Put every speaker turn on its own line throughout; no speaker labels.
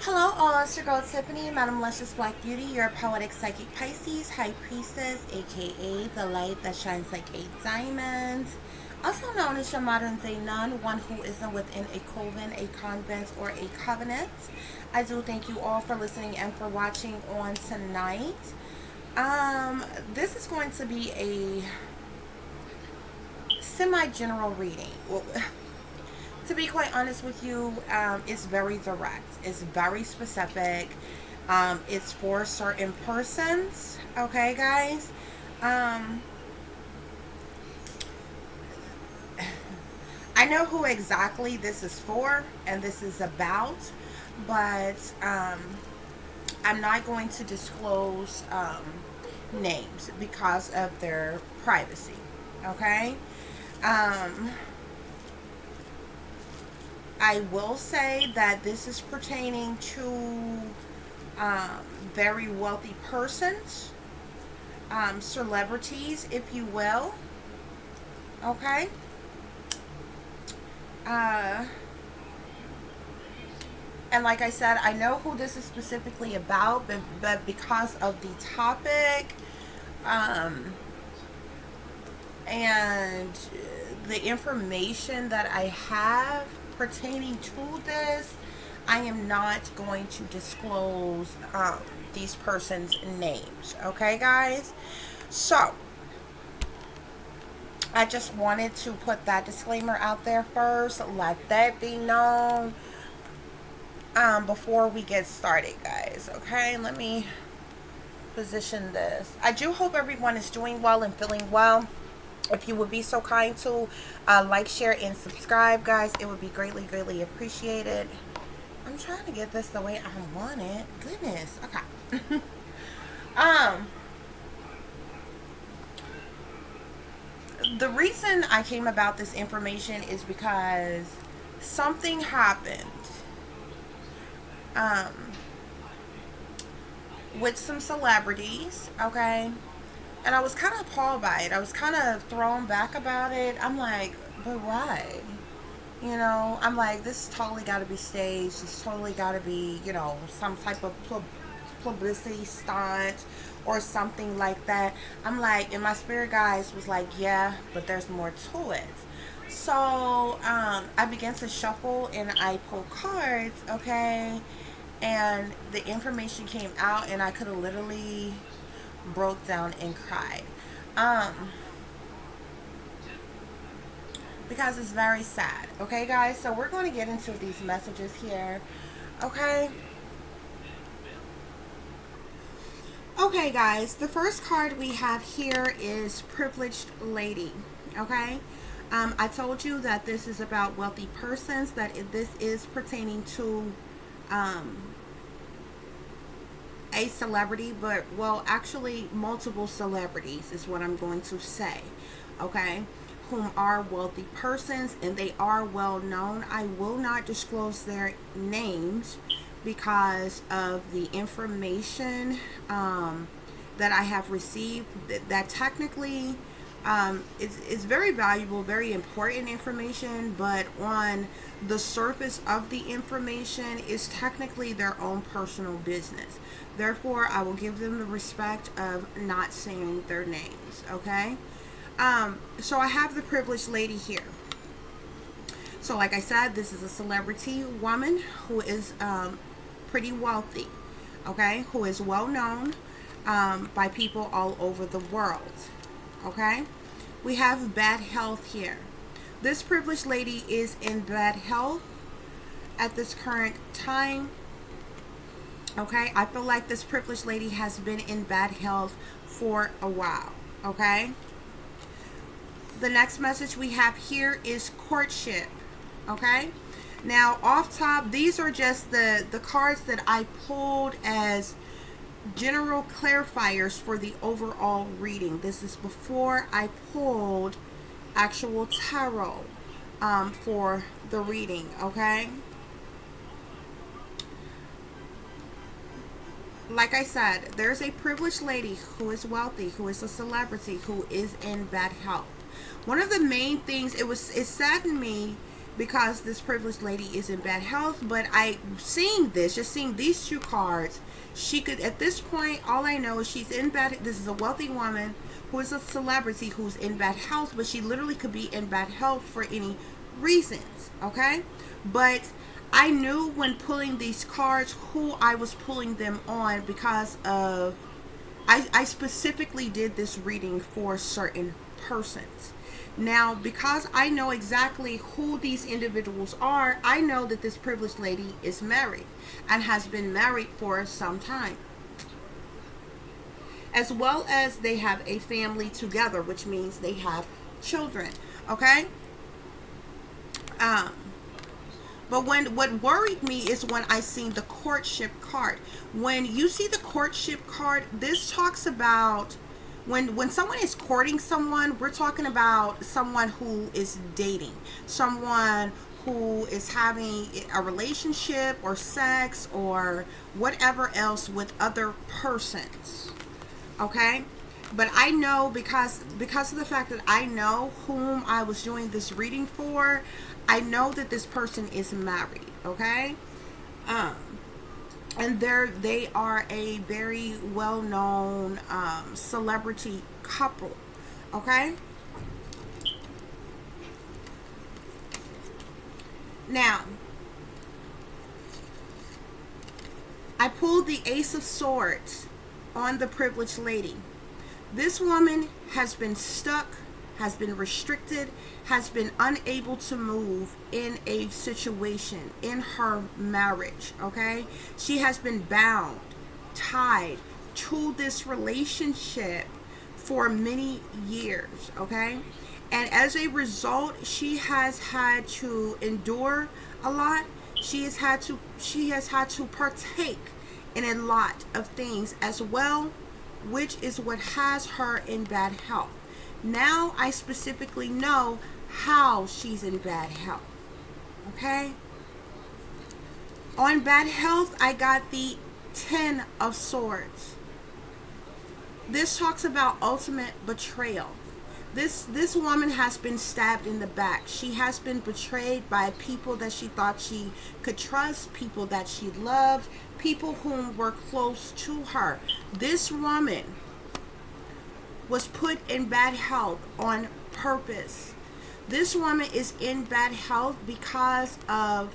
Hello all, it's your girl Tiffany, Madam Luscious Black Beauty, your poetic psychic Pisces, High Priestess, aka the light that shines like a diamond. Also known as your modern day nun, one who isn't within a coven, a convent, or a covenant. I do thank you all for listening and for watching on tonight. This is going to be a semi-general reading. Well, to be quite honest with you, it's very direct. It's very specific. It's for certain persons. Okay, guys. I know who exactly this is for and this is about, but I'm not going to disclose names because of their privacy. Okay. Um, I will say that this is pertaining to very wealthy persons, celebrities, if you will. Okay. Uh, and like I said, I know who this is specifically about, but because of the topic um, and the information that I have pertaining to this, I am not going to disclose these persons' names. Okay, guys? So, I just wanted to put that disclaimer out there first. Let that be known before we get started, guys. Okay, let me position this. I do hope everyone is doing well and feeling well. If you would be so kind to like, share, and subscribe, guys, it would be greatly, greatly appreciated. I'm trying to get this the way I want it. Goodness. Okay. um, the reason I came about this information is because something happened um, with some celebrities, okay? And I was kind of appalled by it. I was kind of thrown back about it. I'm like, but why? You know, I'm like, this totally got to be staged. This totally got to be, some type of publicity stunt or something like that. I'm like, and my spirit guides was like, yeah, but there's more to it. So I began to shuffle and I pulled cards, okay? And the information came out and I could have literally broke down and cried. Because it's very sad. Okay, guys? So we're going to get into these messages here. Okay? Okay, guys. The first card we have here is Privileged Lady. Okay? I told you that this is about wealthy persons, that this is pertaining to a celebrity, but, well, actually multiple celebrities is what I'm going to say. Okay? Whom are wealthy persons and they are well known. I will not disclose their names because of the information that I have received that technically is very valuable, very important information, but on the surface of the information is technically their own personal business. Therefore, I will give them the respect of not saying their names, okay? So I have the Privileged Lady here. So like I said, this is a celebrity woman who is pretty wealthy, okay? Who is well known by people all over the world, okay? We have bad health here. This Privileged Lady is in bad health at this current time, okay? I feel like this Privileged Lady has been in bad health for a while, okay? The next message we have here is courtship. Okay. Now, off top, these are just the cards that I pulled as general clarifiers for the overall reading. This is before I pulled actual tarot for the reading. Okay. Like I said, there's a privileged lady who is wealthy, who is a celebrity, who is in bad health. One of the main things, it saddened me because this privileged lady is in bad health. But I seeing this, just seeing these two cards, she could, at this point, all I know is she's in bad. This is a wealthy woman who is a celebrity who's in bad health, but she literally could be in bad health for any reasons. Okay, but I knew when pulling these cards who I was pulling them on because of I specifically did this reading for certain persons. Now, because I know exactly who these individuals are, I know that this privileged lady is married and has been married for some time. As well as they have a family together, which means they have children. Okay? Um, but what worried me is when I seen the courtship card. When you see the courtship card, this talks about when someone is courting someone, we're talking about someone who is dating, someone who is having a relationship or sex or whatever else with other persons. Okay? But I know because of the fact that I know whom I was doing this reading for, I know that this person is married. Okay? And they are a very well-known celebrity couple. Okay? Now, I pulled the Ace of Swords on the privileged lady. This woman has been stuck, has been restricted, has been unable to move in a situation in her marriage. Okay? She has been bound, tied to this relationship for many years. Okay? And as a result, she has had to endure a lot. She has had to partake in a lot of things as well, which is what has her in bad health. Now I specifically know how she's in bad health. Okay? On bad health, I got the 10 of Swords. This talks about ultimate betrayal. This woman has been stabbed in the back. She has been betrayed by people that she thought she could trust, people that she loved, people whom were close to her. This woman was put in bad health on purpose. This woman is in bad health because of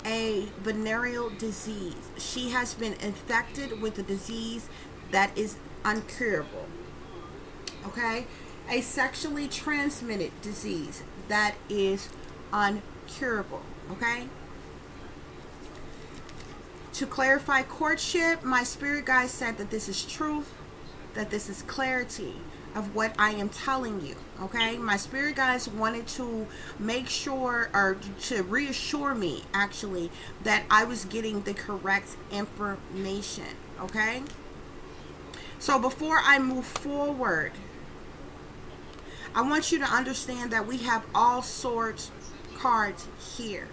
a venereal disease. She has been infected with a disease that is uncurable. Okay? A sexually transmitted disease that is uncurable. Okay? To clarify courtship, my spirit guide said that this is truth, that this is clarity of what I am telling you. Okay? My spirit guides wanted to make sure, or to reassure me actually, that I was getting the correct information. Okay? So before I move forward, I want you to understand that we have all swords cards here.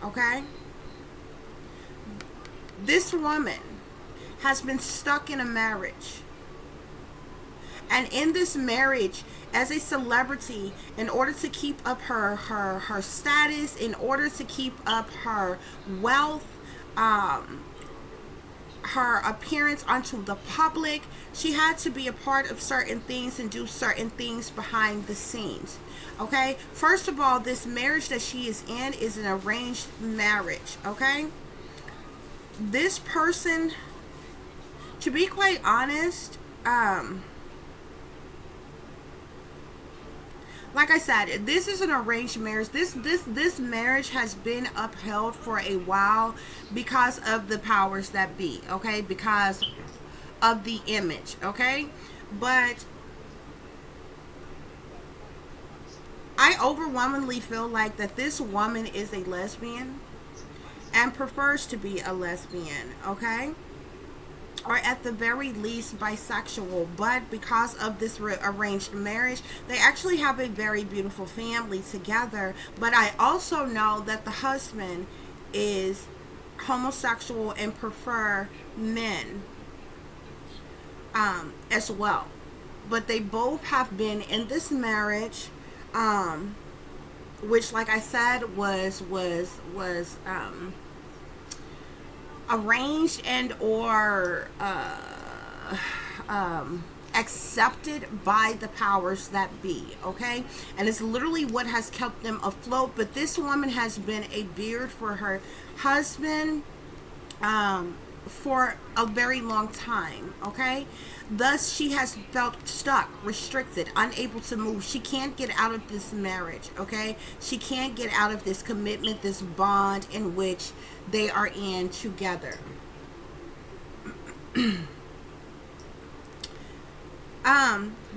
Okay? This woman has been stuck in a marriage. And in this marriage, as a celebrity, in order to keep up her status, in order to keep up her wealth, her appearance onto the public, she had to be a part of certain things and do certain things behind the scenes. Okay? First of all, this marriage that she is in is an arranged marriage. Okay? This person, to be quite honest, like I said, this is an arranged marriage. This marriage has been upheld for a while because of the powers that be, okay? Because of the image, okay? But I overwhelmingly feel like that this woman is a lesbian and prefers to be a lesbian, okay? Or at the very least bisexual. But because of this arranged marriage, they actually have a very beautiful family together. But I also know that the husband is homosexual and prefer men as well. But they both have been in this marriage which, like I said, was arranged and or accepted by the powers that be, okay? And it's literally what has kept them afloat. But this woman has been a beard for her husband for a very long time, okay? Thus, she has felt stuck, restricted, unable to move. She can't get out of this marriage, okay? She can't get out of this commitment, this bond in which they are in together.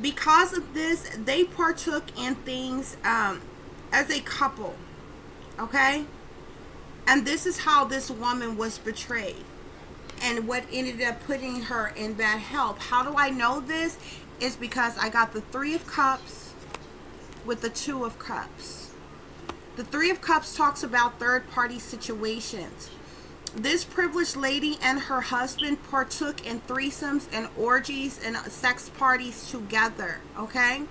Because of this, they partook in things as a couple, okay? And this is how this woman was betrayed, and what ended up putting her in bad health. How do I know this? Is because I got the Three of Cups with the Two of Cups. The Three of Cups talks about third party situations. This privileged lady and her husband partook in threesomes and orgies and sex parties together, okay?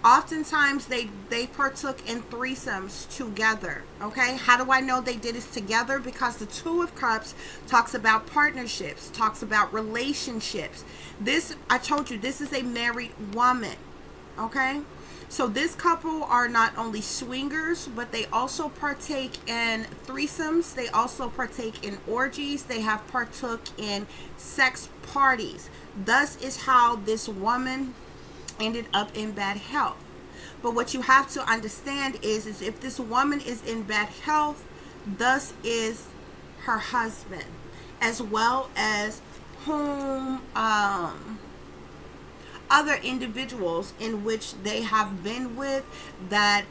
Oftentimes they partook in threesomes together, okay? How do I know they did this together? Because the Two of Cups talks about partnerships, talks about relationships. This, I told you, this is a married woman, okay? So this couple are not only swingers, but they also partake in threesomes. They also partake in orgies. They have partook in sex parties. Thus is how this woman ended up in bad health. But what you have to understand is if this woman is in bad health, thus is her husband, as well as whom other individuals in which they have been with, that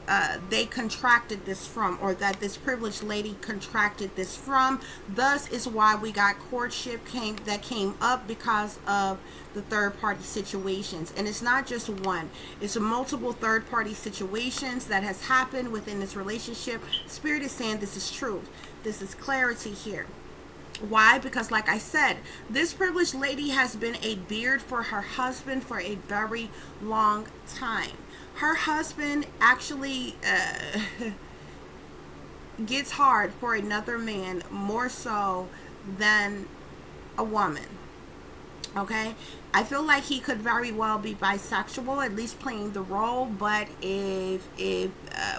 they contracted this from, or that this privileged lady contracted this from. Thus is why we got courtship came up, because of the third party situations. And it's not just one, it's a multiple third party situations that has happened within this relationship. Spirit is saying this is truth, this is clarity here. Why? Because like I said, this privileged lady has been a beard for her husband for a very long time. Her husband actually gets hard for another man more so than a woman. Okay, I feel like he could very well be bisexual, at least playing the role. But if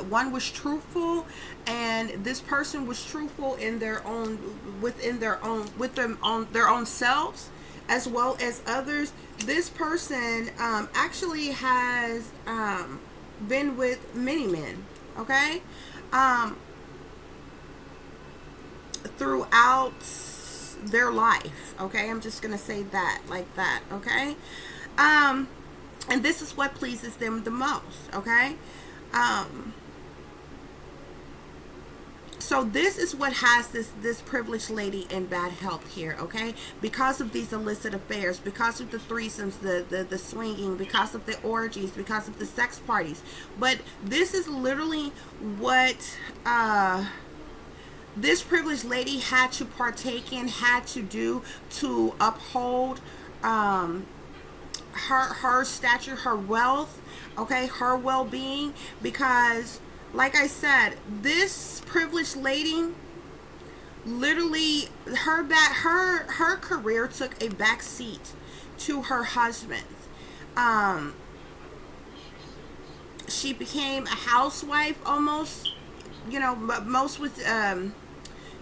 one was truthful, and this person was truthful in their own, within their own, with them on their own selves, as well as others, this person actually has been with many men. Okay, throughout their life. Okay, I'm just gonna say that like that. Okay, and this is what pleases them the most. Okay, so this is what has this privileged lady in bad health here. Okay, because of these illicit affairs, because of the threesomes, the swinging, because of the orgies, because of the sex parties. But this is literally what this privileged lady had to partake in, had to do to uphold her stature, her wealth, okay, her well-being. Because like I said, this privileged lady, literally her career took a back seat to her husband's. She became a housewife almost, you know. Most would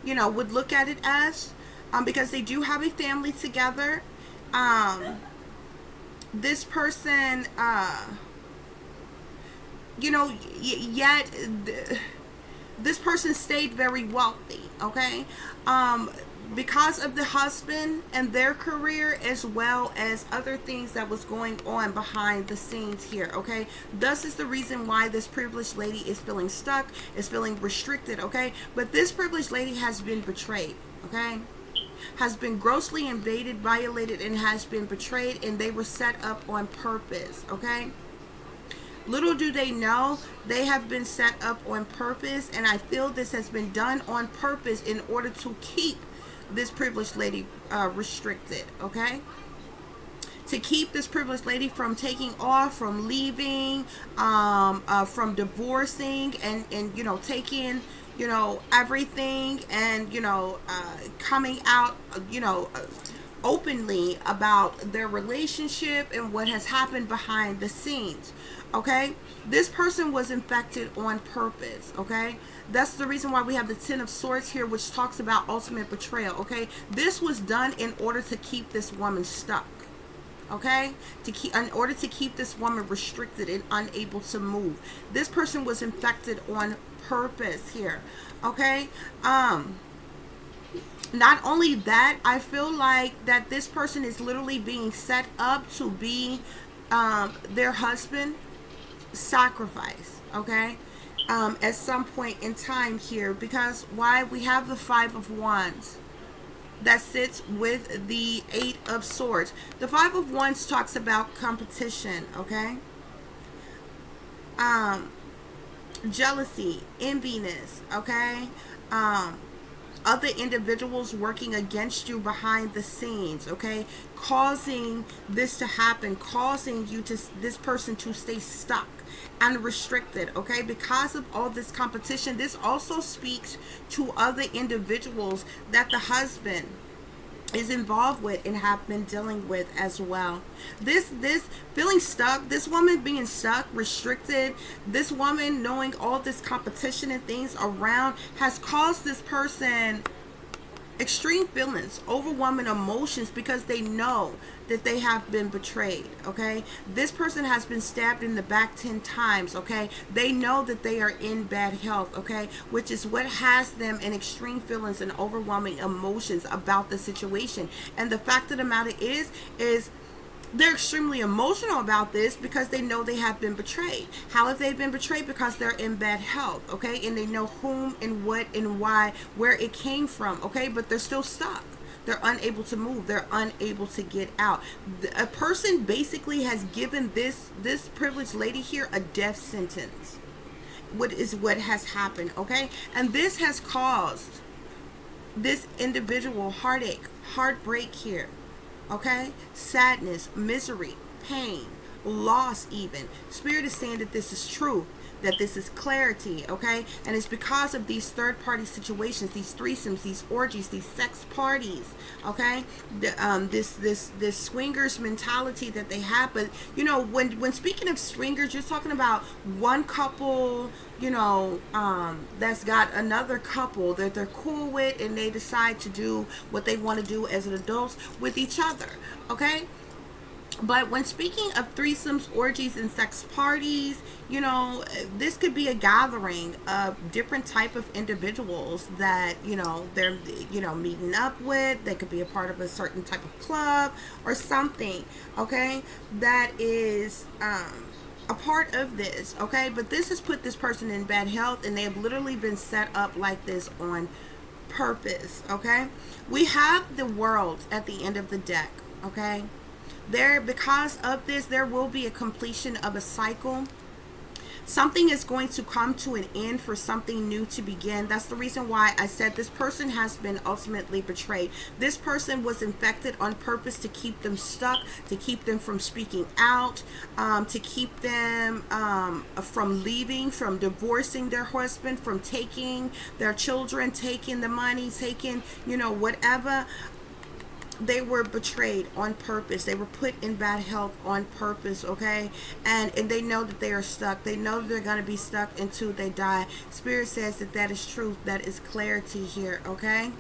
you know, would look at it as, because they do have a family together. This person, you know, yet this person stayed very wealthy. Okay, because of the husband and their career, as well as other things that was going on behind the scenes here. Okay, thus is the reason why this privileged lady is feeling stuck, is feeling restricted. Okay, but this privileged lady has been betrayed. Okay, has been grossly invaded, violated, and has been betrayed, and they were set up on purpose. Okay, little do they know, they have been set up on purpose, and I feel this has been done on purpose in order to keep this privileged lady restricted. Okay, to keep this privileged lady from taking off, from leaving, from divorcing, and taking everything, and coming out openly about their relationship and what has happened behind the scenes. Okay, this person was infected on purpose. Okay, that's the reason why we have the Ten of Swords here, which talks about ultimate betrayal. Okay, this was done in order to keep this woman stuck. Okay, in order to keep this woman restricted and unable to move. This person was infected on purpose here. Okay, not only that, I feel like that this person is literally being set up to be their husband sacrifice. Okay, at some point in time here, because why? We have the Five of Wands that sits with the Eight of Swords. The Five of Wands talks about competition. Okay, jealousy, enviness. Okay, other individuals working against you behind the scenes. Okay, causing this to happen, causing this person to stay stuck and restricted. Okay, because of all this competition. This also speaks to other individuals that the husband is involved with and have been dealing with as well. This feeling stuck, this woman being stuck, restricted, this woman knowing all this competition and things around has caused this person extreme feelings, overwhelming emotions, because they know that they have been betrayed. Okay, this person has been stabbed in the back 10 times. Okay, they know that they are in bad health. Okay, which is what has them in extreme feelings and overwhelming emotions about the situation. And the fact of the matter is they're extremely emotional about this because they know they have been betrayed. How have they been betrayed? Because they're in bad health. Okay, and they know whom and what and why, where it came from. Okay, but they're still stuck. They're unable to move. They're unable to get out. A person basically has given this privileged lady here a death sentence. What has happened? Okay, and this has caused this individual heartache, heartbreak here. Okay, sadness, misery, pain, loss even. Spirit is saying that this is truth, that this is clarity. Okay, and it's because of these third party situations, these threesomes, these orgies, these sex parties. Okay, this swingers mentality that they have. But when speaking of swingers, you're talking about one couple that's got another couple that they're cool with, and they decide to do what they want to do as an adults with each other. Okay, but when speaking of threesomes, orgies, and sex parties, this could be a gathering of different type of individuals that they're meeting up with. They could be a part of a certain type of club or something. Okay, that is a part of this. Okay, but this has put this person in bad health, and they have literally been set up like this on purpose. Okay, we have the World at the end of the deck. Okay, because of this, there will be a completion of a cycle. Something is going to come to an end for something new to begin. That's the reason why I said this person has been ultimately betrayed. This person was infected on purpose to keep them stuck, to keep them from speaking out, to keep them from leaving, from divorcing their husband, from taking their children, taking the money, taking, whatever. They were betrayed on purpose. They were put in bad health on purpose. Okay, and they know that they are stuck. They know they're going to be stuck until they die. Spirit says that is truth. That is clarity here. Okay,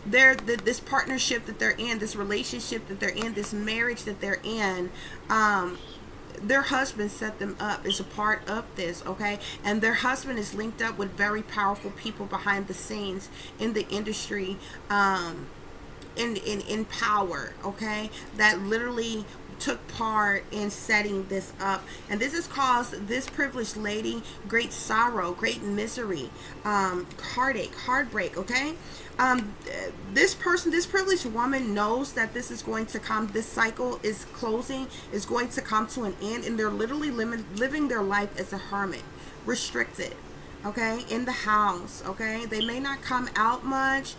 this partnership that they're in, this relationship that they're in, this marriage that they're in, their husband set them up, is a part of this. Okay, and their husband is linked up with very powerful people behind the scenes in the industry, in power. Okay, that literally took part in setting this up, and this has caused this privileged lady great sorrow, great misery, heartache, heartbreak. Okay, this privileged woman knows that this is going to come, this cycle is closing, is going to come to an end, and they're literally living their life as a hermit, restricted. Okay, in the house. Okay, they may not come out much,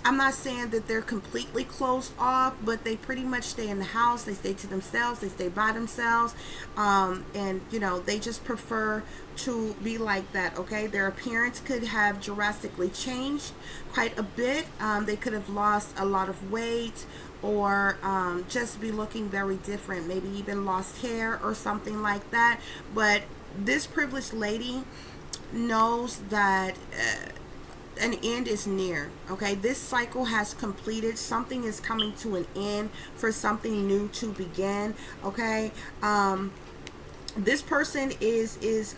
I'm not saying that they're completely closed off, but they pretty much stay in the house. They stay to themselves. They stay by themselves. And, you know, they just prefer to be like that, okay? Their appearance could have drastically changed quite a bit. They could have lost a lot of weight, or just be looking very different. Maybe even lost hair or something like that. But this privileged lady knows that an end is near. Okay, this cycle has completed. Something is coming to an end for something new to begin. Okay, this person is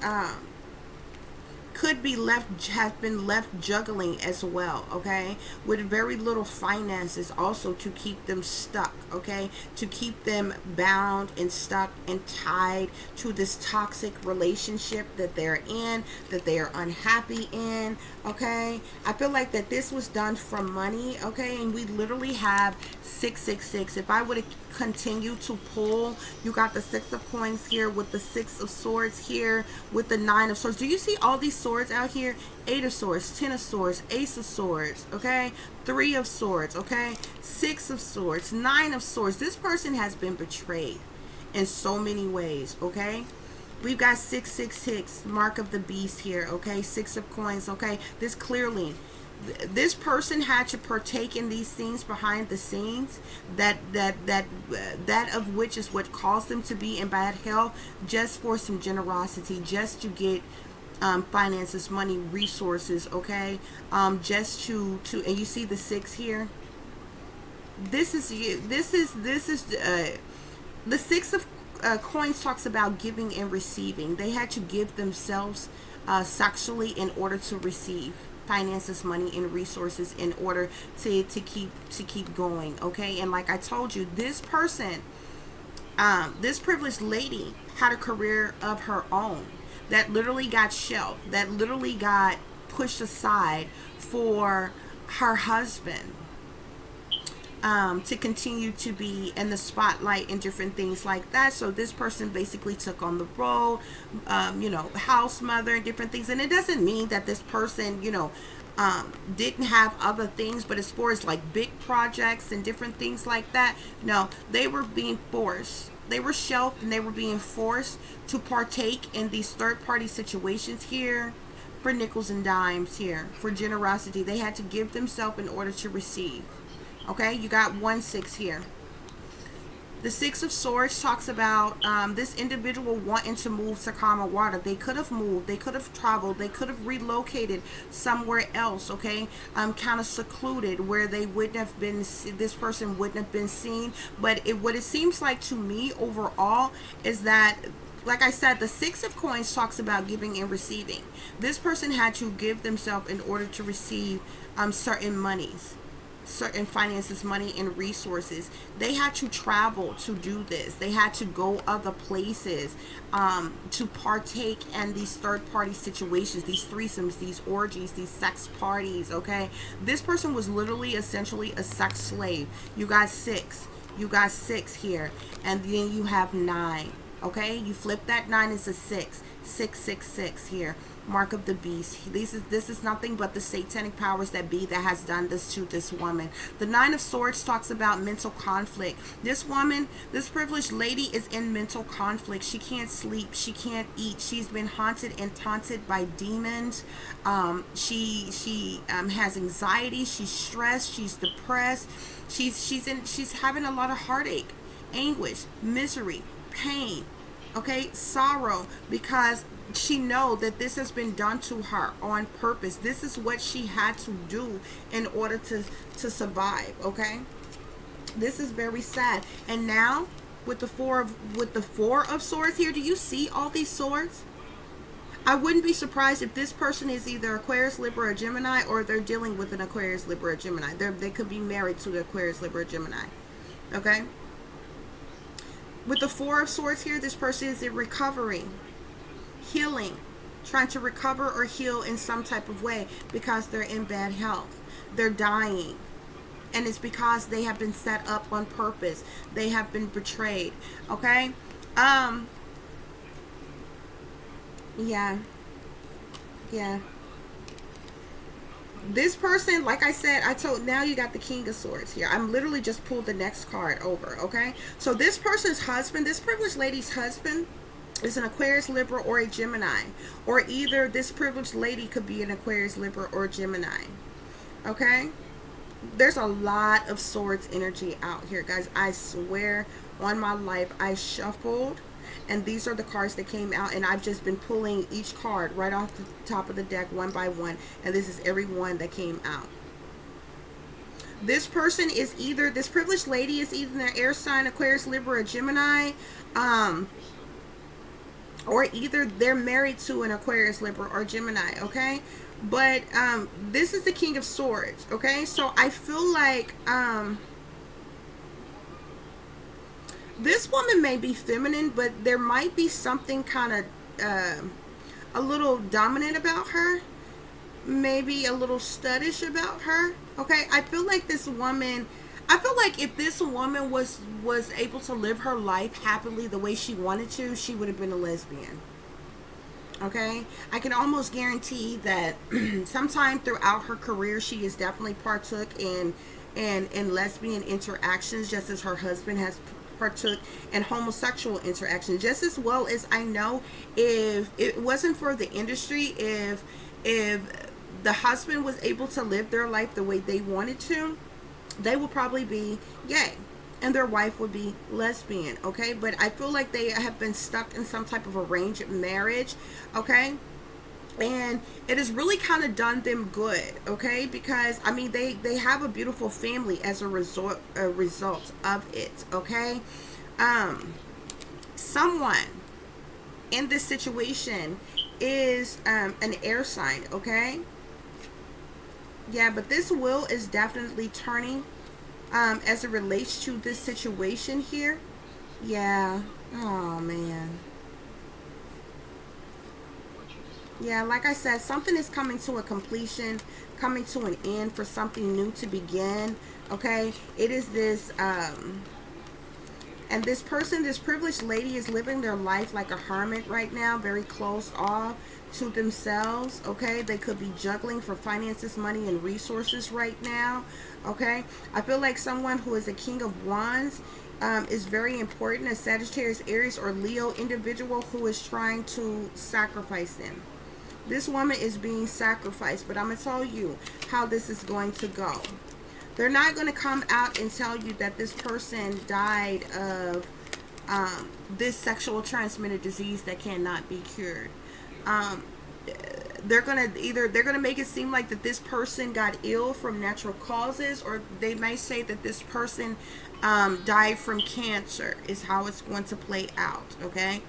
could be left, have been left juggling as well, okay, with very little finances also to keep them stuck, okay, to keep them bound and stuck and tied to this toxic relationship that they're in, that they are unhappy in, okay. I feel like that this was done for money, okay, and we literally have 666. If I would have continue to pull, you got the 6 of coins here with the 6 of swords here with the 9 of swords. Do you see all these swords out here? 8 of swords, 10 of swords, ace of swords, okay, 3 of swords, okay, 6 of swords, 9 of swords. This person has been betrayed in so many ways, okay. We've got 666, mark of the beast here, okay, 6 of coins, okay. This clearly, this person had to partake in these things behind the scenes, that of which is what caused them to be in bad health, just for some generosity, just to get finances, money, resources, okay, just to and you see the 6 here. This is the 6 of coins talks about giving and receiving. They had to give themselves sexually in order to receive finances, money, and resources in order to keep going, okay. And like I told you, this person, this privileged lady, had a career of her own that literally got shelved, that literally got pushed aside for her husband to continue to be in the spotlight and different things like that. So this person basically took on the role, you know, house mother and different things. And it doesn't mean that this person, you know, didn't have other things, but as far as like big projects and different things like that, no, they were being forced. They were shelved and they were being forced to partake in these third-party situations here for nickels and dimes here, for generosity. They had to give themselves in order to receive. Okay, you got 1-6 here. The 6 of swords talks about this individual wanting to move to calmer water. They could have moved, they could have traveled, they could have relocated somewhere else, okay, kind of secluded where they wouldn't have been, this person wouldn't have been seen. But what it seems like to me overall is that, like I said, the 6 of coins talks about giving and receiving. This person had to give themselves in order to receive certain monies, certain finances, money, and resources. They had to travel to do this. They had to go other places to partake in these third-party situations, these threesomes, these orgies, these sex parties, okay. This person was literally essentially a sex slave. You got 6, you got 6 here, and then you have 9, okay. You flip that 9 is a 6, 666 here, mark of the beast. This is nothing but the satanic powers that be that has done this to this woman. The 9 of swords talks about mental conflict. This woman, this privileged lady, is in mental conflict. She can't sleep, she can't eat. She's been haunted and taunted by demons. She has anxiety, she's stressed, she's depressed, she's having a lot of heartache, anguish, misery, pain, okay, sorrow, because she know that this has been done to her on purpose. This is what she had to do in order to survive, okay. This is very sad. And now with the four of swords here, do you see all these swords? I wouldn't be surprised if this person is either Aquarius, Libra, or Gemini, or they're dealing with an Aquarius, Libra, or Gemini. They could be married to the Aquarius, Libra, or Gemini, okay. With the 4 of swords here, this person is in recovery, healing, trying to recover or heal in some type of way because they're in bad health. They're dying. And it's because they have been set up on purpose. They have been betrayed. Okay? Yeah. This person, like I said, I told, now you got the King of Swords here. I'm literally just pulled the next card over, okay? So this person's husband, this privileged lady's husband, is an Aquarius, Libra, or a Gemini. Or either this privileged lady could be an Aquarius, Libra, or Gemini. Okay? There's a lot of swords energy out here, guys. I swear on my life, I shuffled, and these are the cards that came out, and I've just been pulling each card right off the top of the deck one by one, and this is every one that came out. This person is either, this privileged lady is either an air sign, Aquarius, Libra, or Gemini, or either they're married to an Aquarius, Libra, or Gemini, okay? But this is the King of Swords, okay? So I feel like this woman may be feminine, but there might be something kind of a little dominant about her, maybe a little studdish about her, okay? I feel like this woman, I feel like if this woman was able to live her life happily the way she wanted to, she would have been a lesbian. Okay, I can almost guarantee that sometime throughout her career, she has definitely partook in lesbian interactions, just as her husband has partook in homosexual interactions. Just as well as I know, if it wasn't for the industry, if the husband was able to live their life the way they wanted to, they would probably be gay and their wife would be lesbian, okay? But I feel like they have been stuck in some type of arranged marriage, okay? And it has really kind of done them good, okay? Because I mean, they have a beautiful family as a result of it, okay? Someone in this situation is an air sign, okay? Yeah, but this wheel is definitely turning as it relates to this situation here. Yeah. Oh, man. Yeah, like I said, something is coming to a completion, coming to an end for something new to begin. Okay? It is this, and this person, this privileged lady, is living their life like a hermit right now, very closed off to themselves, okay? They could be juggling for finances, money, and resources right now, okay? I feel like someone who is a King of Wands is very important, a Sagittarius, Aries, or Leo individual who is trying to sacrifice them. This woman is being sacrificed, but I'm going to tell you how this is going to go. They're not going to come out and tell you that this person died of this sexual transmitted disease that cannot be cured. They're gonna make it seem like that this person got ill from natural causes, or they may say that this person died from cancer, is how it's going to play out, okay?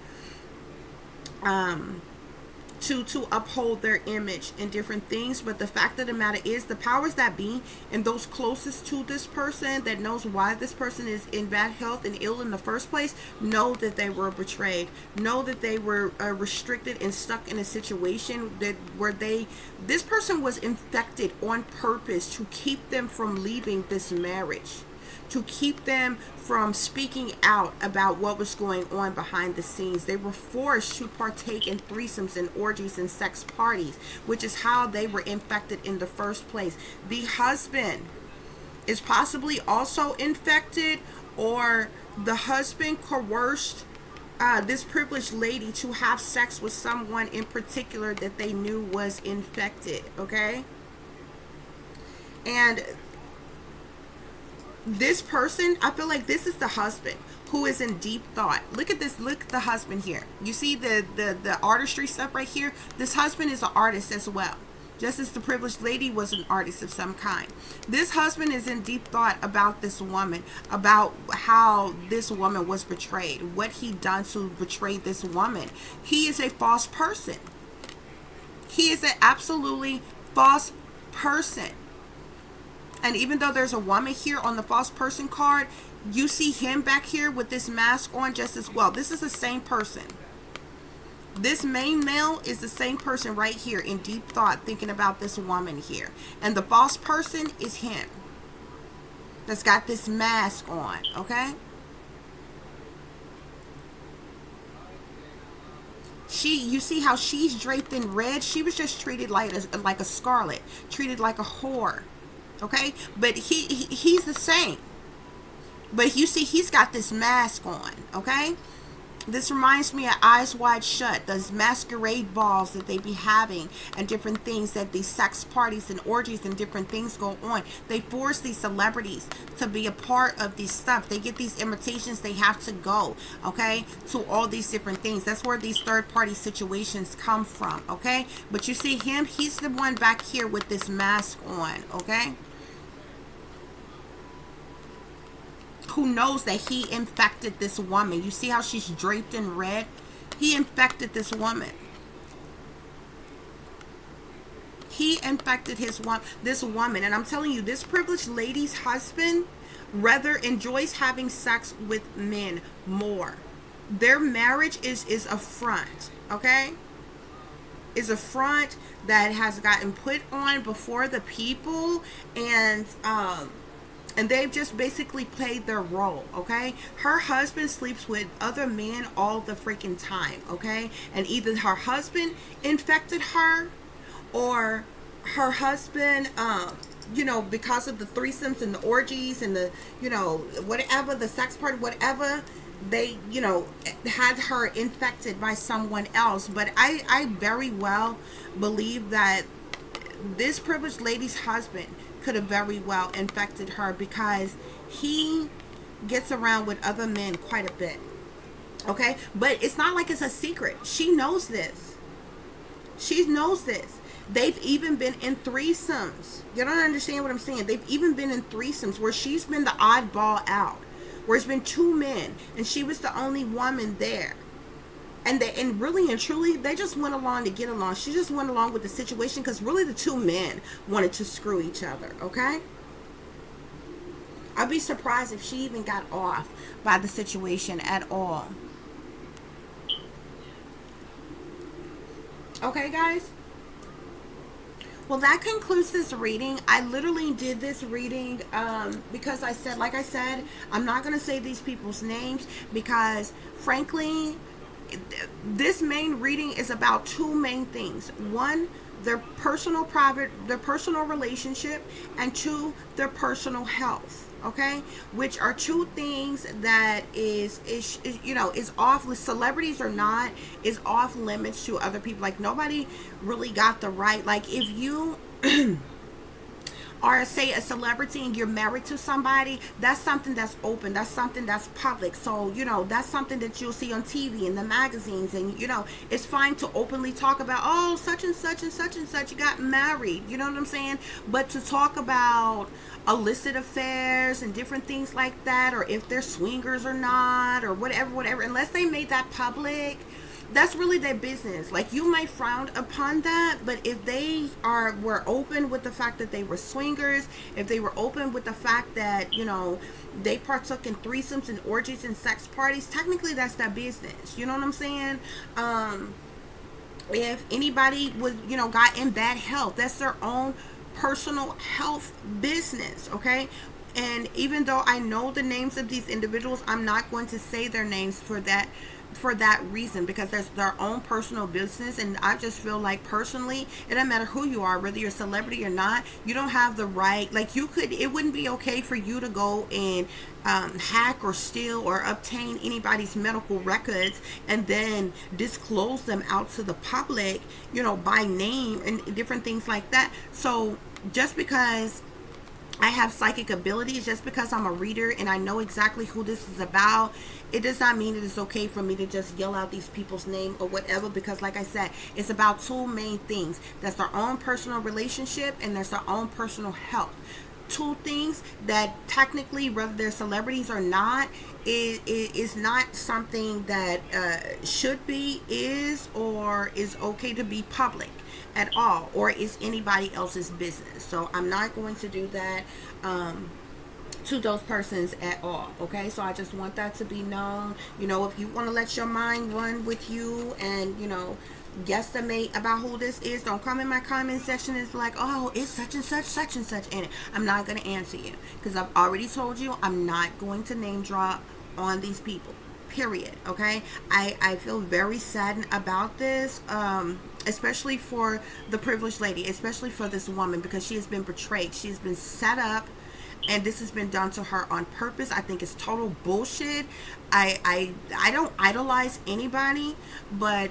To uphold their image and different things. But the fact of the matter is, the powers that be and those closest to this person that knows why this person is in bad health and ill in the first place, know that they were betrayed, know that they were restricted and stuck in a situation that where this person was infected on purpose to keep them from leaving this marriage, to keep them from speaking out about what was going on behind the scenes. They were forced to partake in threesomes and orgies and sex parties, which is how they were infected in the first place. The husband is possibly also infected, or the husband coerced this privileged lady to have sex with someone in particular that they knew was infected, okay? And this person, I feel like this is the husband who is in deep thought. Look at this. Look at the husband here. You see the artistry stuff right here? This husband is an artist as well, just as the privileged lady was an artist of some kind. This husband is in deep thought about this woman, about how this woman was betrayed, what he done to betray this woman. He is a false person. He is an absolutely false person. And even though there's a woman here on the false person card, you see him back here with this mask on just as well. This is the same person. This main male is the same person right here in deep thought, thinking about this woman here. And the false person is him that's got this mask on, okay? you see how she's draped in red. She was just treated like a scarlet, treated like a whore. Okay, but he's the same. But you see, he's got this mask on. Okay, this reminds me of Eyes Wide Shut, those masquerade balls that they be having and different things, that these sex parties and orgies and different things go on. They force these celebrities to be a part of these stuff. They get these invitations, they have to go, okay, to all these different things. That's where these third party situations come from, okay? But you see him, he's the one back here with this mask on, okay? Who knows that he infected this woman. You see how she's draped in red? He infected this woman. He infected this woman. And I'm telling you, this privileged lady's husband rather enjoys having sex with men more. Their marriage is a front, okay? Is a front that has gotten put on before the people, and they've just basically played their role, okay? Her husband sleeps with other men all the freaking time, okay? And either her husband infected her, or her husband, because of the threesomes and the orgies and the, whatever, the sex part, whatever, they, had her infected by someone else. But I very well believe that this privileged lady's husband could have very well infected her, because he gets around with other men quite a bit, okay? But it's not like it's a secret. She knows this. She knows this. They've even been in threesomes. You don't understand what I'm saying? They've even been in threesomes where she's been the oddball out, where it's been two men and she was the only woman there. And really and truly, they just went along to get along. She just went along with the situation because really the two men wanted to screw each other, okay? I'd be surprised if she even got off by the situation at all. Okay, guys? Well, that concludes this reading. I literally did this reading because like I said, I'm not going to say these people's names because, frankly, this main reading is about two main things. One, their personal relationship, and two, their personal health, okay? Which are two things that is off, celebrities or not, is off limits to other people. Like, nobody really got the right, like, if you are, say, a celebrity and you're married to somebody, that's something that's open, that's something that's public. So, that's something that you'll see on TV and the magazines, and, it's fine to openly talk about, oh, such and such and such and such got married, you know what I'm saying? But to talk about illicit affairs and different things like that, or if they're swingers or not, or whatever, unless they made that public, that's really their business. Like, you might frown upon that, but if they were open with the fact that they were swingers, if they were open with the fact that, they partook in threesomes and orgies and sex parties, technically that's their business. You know what I'm saying? If anybody was, got in bad health, that's their own personal health business, okay? And even though I know the names of these individuals, I'm not going to say their names for that reason, because there's their own personal business. And I just feel like, personally, it doesn't matter who you are, whether you're a celebrity or not, you don't have the right, like, it wouldn't be okay for you to go and hack or steal or obtain anybody's medical records and then disclose them out to the public, by name and different things like that. So just because I have psychic abilities, just because I'm a reader and I know exactly who this is about, it does not mean that it's okay for me to just yell out these people's name or whatever, because like I said, it's about two main things. That's their own personal relationship and there's their own personal health. Two things that technically, whether they're celebrities or not, is not something that should be, is, or is okay to be public at all, or is anybody else's business. So I'm not going to do that to those persons at all, okay? So I just want that to be known. If you want to let your mind run with you and guesstimate about who this is, don't come in my comment section and it's like, oh, it's such and such in it. I'm not going to answer you, because I've already told you I'm not going to name drop on these people, period. Okay, I feel very saddened about this, especially for the privileged lady, especially for this woman, because she has been betrayed. She's been set up, and this has been done to her on purpose. I think it's total bullshit. I don't idolize anybody, but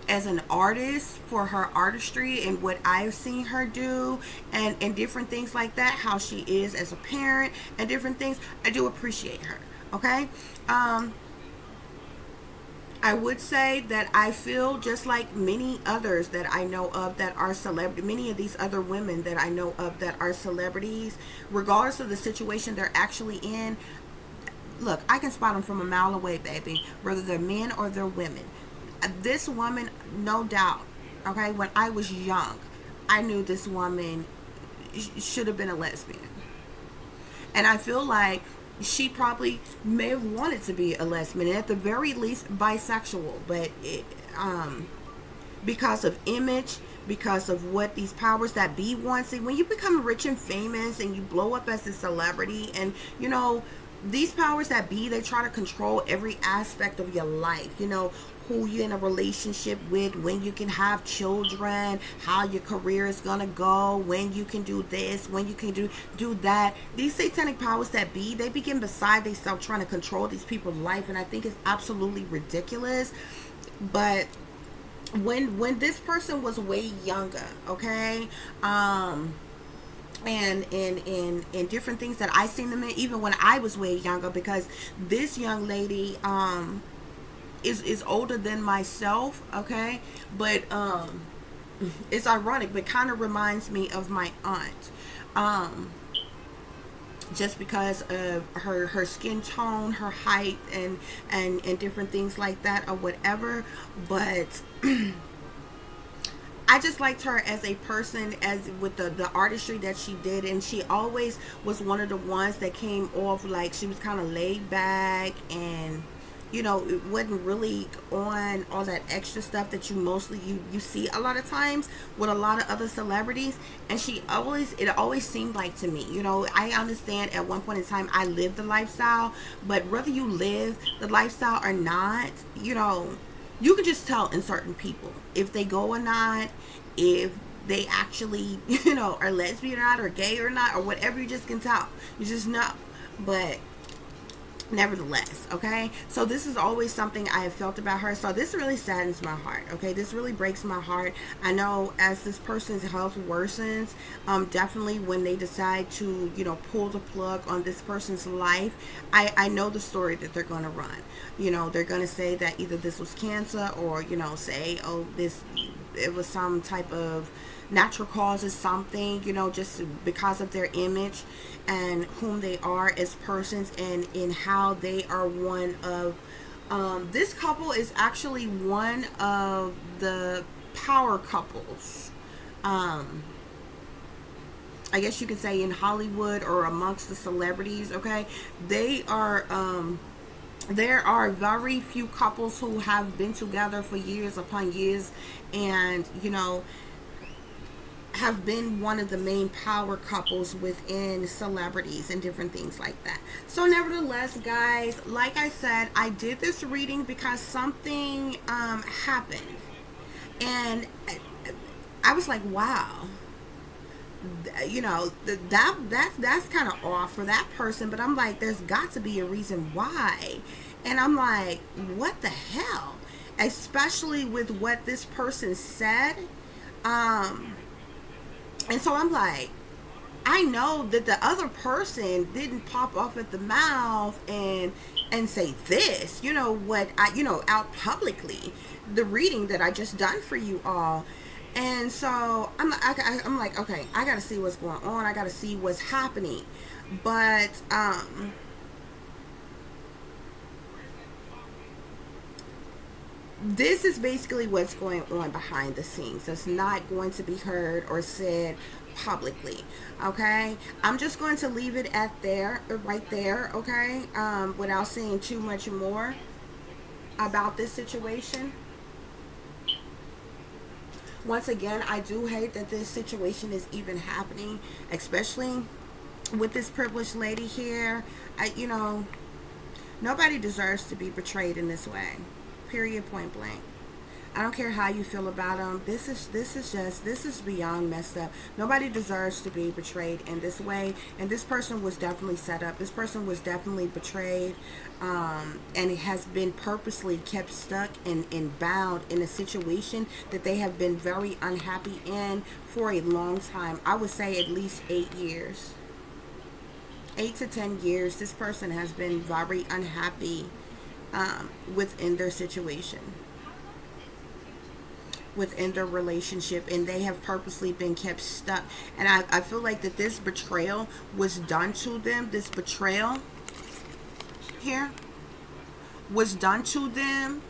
as an artist, for her artistry and what I've seen her do, and different things like that, how she is as a parent and different things, I do appreciate her. Okay. I would say that I feel just like many others that I know of that are celebrity, many of these other women that I know of that are celebrities, regardless of the situation they're actually in. Look, I can spot them from a mile away, baby, whether they're men or they're women. This woman, no doubt, okay, when I was young, I knew this woman should have been a lesbian. And I feel like she probably may have wanted to be a lesbian, and at the very least bisexual, but because of image, because of what these powers that be want. See, when you become rich and famous and you blow up as a celebrity, and these powers that be, they try to control every aspect of your life. Who you're in a relationship with, when you can have children, how your career is gonna go, when you can do this, when you can do that. These satanic powers that be, they begin beside themselves trying to control these people's life, and I think it's absolutely ridiculous. But when this person was way younger, okay, and in different things that I seen them in, even when I was way younger, because this young lady is older than myself, okay, but it's ironic, but kind of reminds me of my aunt, just because of her skin tone, her height, and different things like that or whatever. But I just liked her as a person, as with the artistry that she did, and she always was one of the ones that came off like she was kind of laid back, and it wasn't really on all that extra stuff that you mostly you see a lot of times with a lot of other celebrities. And it always seemed like to me, I understand at one point in time I lived the lifestyle, but whether you live the lifestyle or not, you can just tell in certain people if they go or not, if they actually are lesbian or not, or gay or not, or whatever. You just can tell, you just know. But nevertheless, okay, so this is always something I have felt about her. So this really saddens my heart, okay, this really breaks my heart. I know as this person's health worsens, definitely when they decide to pull the plug on this person's life, I know the story that they're going to run. They're going to say that either this was cancer, or say, oh, it was some type of natural causes, something, just because of their image and whom they are as persons, and in how they are one of this couple is actually one of the power couples, I guess you could say, in Hollywood, or amongst the celebrities. Okay, they are there are very few couples who have been together for years upon years, and have been one of the main power couples within celebrities and different things like that. So nevertheless, guys, like I said, I did this reading because something happened, and I was like, wow, that's kind of off for that person. But I'm like, there's got to be a reason why. And I'm like, what the hell, especially with what this person said. And so I'm like, I know that the other person didn't pop off at the mouth and say this, what I, out publicly, the reading that I just done for you all. And so I'm like, okay, I got to see what's going on. I got to see what's happening. But this is basically what's going on behind the scenes. That's not going to be heard or said publicly. Okay, I'm just going to leave it at right there. Okay, without saying too much more about this situation. Once again, I do hate that this situation is even happening, especially with this privileged lady here. Nobody deserves to be betrayed in this way. Period, point blank. I don't care how you feel about them. This is beyond messed up. Nobody deserves to be betrayed in this way. And this person was definitely set up. This person was definitely betrayed, and it has been purposely kept stuck and bound in a situation that they have been very unhappy in for a long time. I would say at least 8 years. 8 to 10 years. This person has been very unhappy within their situation, within their relationship, and they have purposely been kept stuck. And I feel like that this betrayal was done to them. This betrayal here was done to them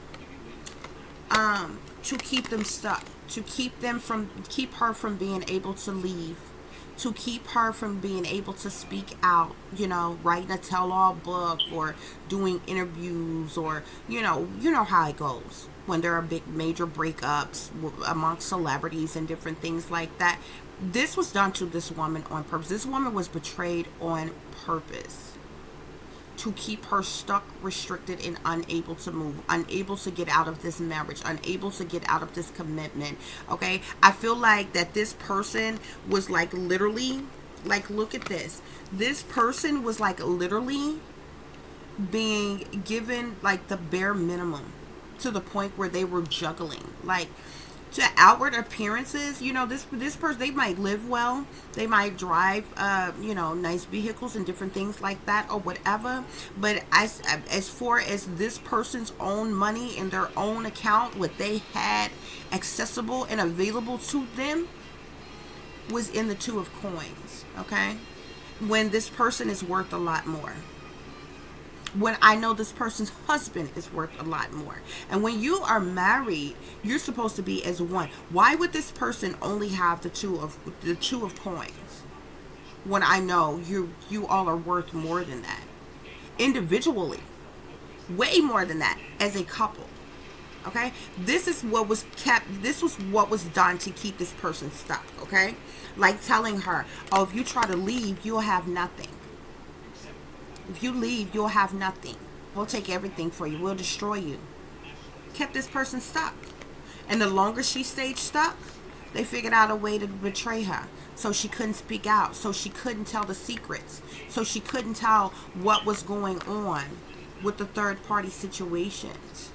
to keep them stuck, to keep her from being able to leave, to keep her from being able to speak out, writing a tell-all book or doing interviews, or you know how it goes when there are big major breakups amongst celebrities and different things like that. This was done to this woman on purpose. This woman was betrayed on purpose to keep her stuck, restricted, and unable to move, unable to get out of this marriage, unable to get out of this commitment. Okay, I feel like that this person was like literally, like, look at this. This person was like literally being given like the bare minimum, to the point where they were juggling, like, to outward appearances. This person, they might live well, they might drive nice vehicles and different things like that or whatever, but as far as this person's own money in their own account, what they had accessible and available to them was in the two of coins. Okay, when this person is worth a lot more, when I know this person's husband is worth a lot more. And when you are married, you're supposed to be as one. Why would this person only have the two of coins when I know you all are worth more than that individually, way more than that as a couple? Okay, this is what was kept. This was what was done to keep this person stuck. Okay, like telling her, oh, if you try to leave, you'll have nothing. If you leave, you'll have nothing. We'll take everything for you. We'll destroy you. Kept this person stuck. And the longer she stayed stuck, they figured out a way to betray her. So she couldn't speak out. So she couldn't tell the secrets. So she couldn't tell what was going on with the third party situations.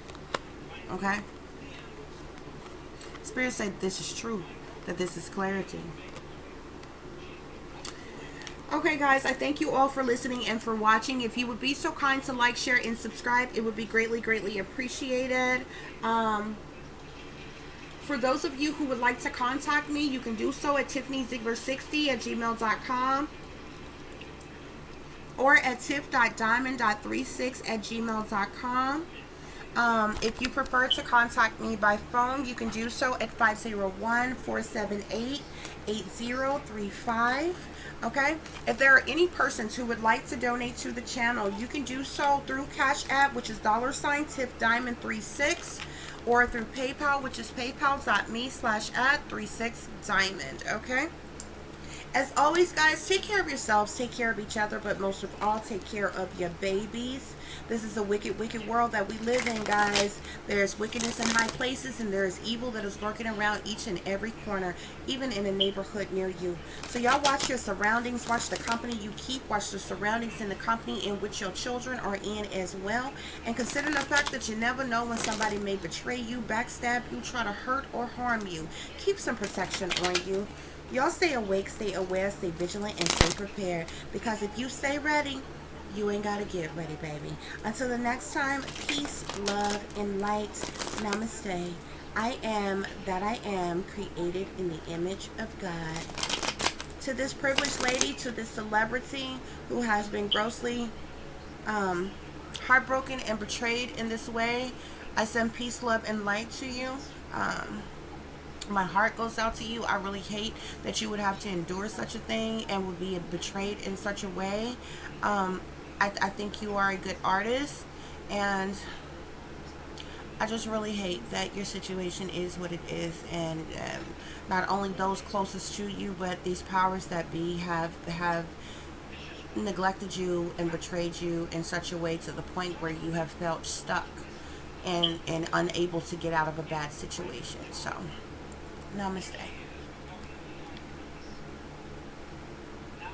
Okay? Spirit said this is true. That this is clarity. Okay, guys, I thank you all for listening and for watching. If you would be so kind to like, share, and subscribe, it would be greatly, greatly appreciated. For those of you who would like to contact me, you can do so at tiffanyziegler60@gmail.com or at tiff.diamond.36@gmail.com. If you prefer to contact me by phone, you can do so at 501-478-8035. Okay, if there are any persons who would like to donate to the channel, you can do so through Cash App, which is $tiffdiamond36, or through PayPal, which is paypal.me/@36diamond. Okay, as always, guys, take care of yourselves, take care of each other, but most of all, take care of your babies. This is a wicked, wicked world that we live in, guys. There's wickedness in high places, and there is evil that is lurking around each and every corner, even in a neighborhood near you. So y'all watch your surroundings, watch the company you keep, watch the surroundings and the company in which your children are in as well. And consider the fact that you never know when somebody may betray you, backstab you, try to hurt or harm you. Keep some protection on you. Y'all stay awake, stay aware, stay vigilant, and stay prepared. Because if you stay ready, you ain't got to get ready, baby. Until the next time, peace, love, and light. Namaste. I am that I am, created in the image of God. To this privileged lady, to this celebrity who has been grossly heartbroken and betrayed in this way, I send peace, love, and light to you. My heart goes out to you. I really hate that you would have to endure such a thing and would be betrayed in such a way. I think you are a good artist, and I just really hate that your situation is what it is, and not only those closest to you, but these powers that be have neglected you and betrayed you in such a way to the point where you have felt stuck and unable to get out of a bad situation. So, namaste.